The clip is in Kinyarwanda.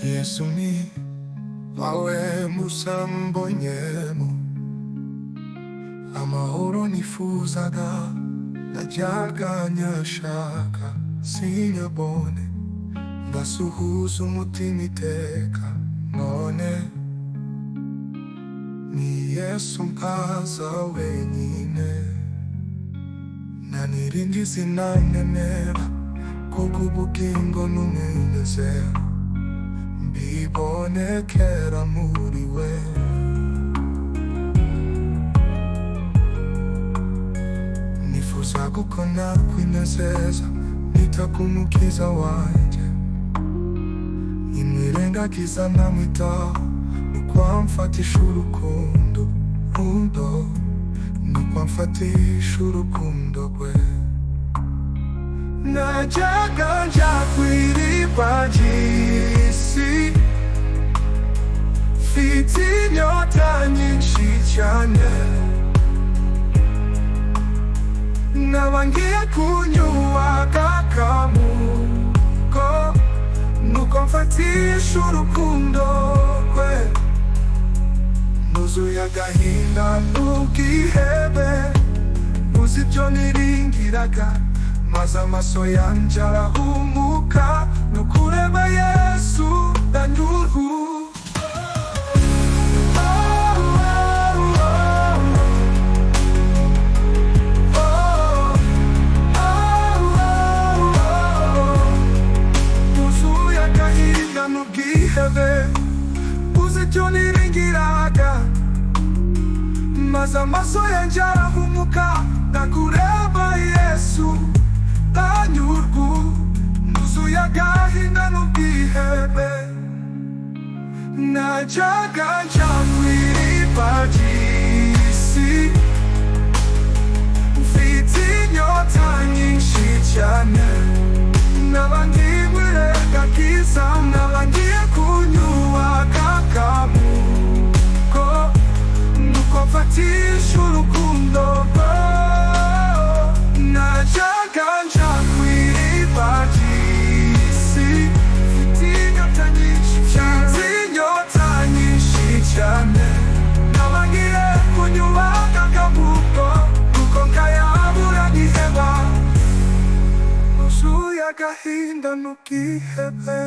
Yesu ni wawe musambonyemo, amahoro nifuzaga najyaga nyashaka sinyabone, ngasuhuza umutima iteka. None ni Yesu mkaza wenyine, nanirindi zinanenera kuko ubugingo n'umunezero mbibonekera muri we. Nifuza kuko nakwinezeza nita ku mukiza wanje, imwirengagiza namwitaho nukwamfatisha urukundo nukwamfatisha urukundo rwe. Najyaga nja kw'iriba ry'isi, mfite inyota nyinshi cyane, nkaba ngiye kunywa akamuko nuko mfatisha urukundo rwe. Nuzuye agahinda n'ubwihebe, uzi ibyo niringiraga, maze amaso yanje arahumuka no kureba Yesu ndanyurwa. Nuzuye agahinda n'ubwihebe, uzi ibyo niringiraga, maze amaso yanje arahumuka ndakureba Yesu ndanyurwa. Nuzuye agahinda n'ubwihebe, najyaga nja kw'iriba ry'isi, mfite inyota nyinshi cyane, nkaba ngiwirengagiza, nkaba ngiye kunywa akamuko nuko mfatisha urukundo rwe. Najyaga nja kw'iriba ry'isi, mfite inyota nyinshi cyane, nkaba ngiye kunywa akamuko nuko nkayabura nkiheba. Nuzuye agahinda n'ubwihebe.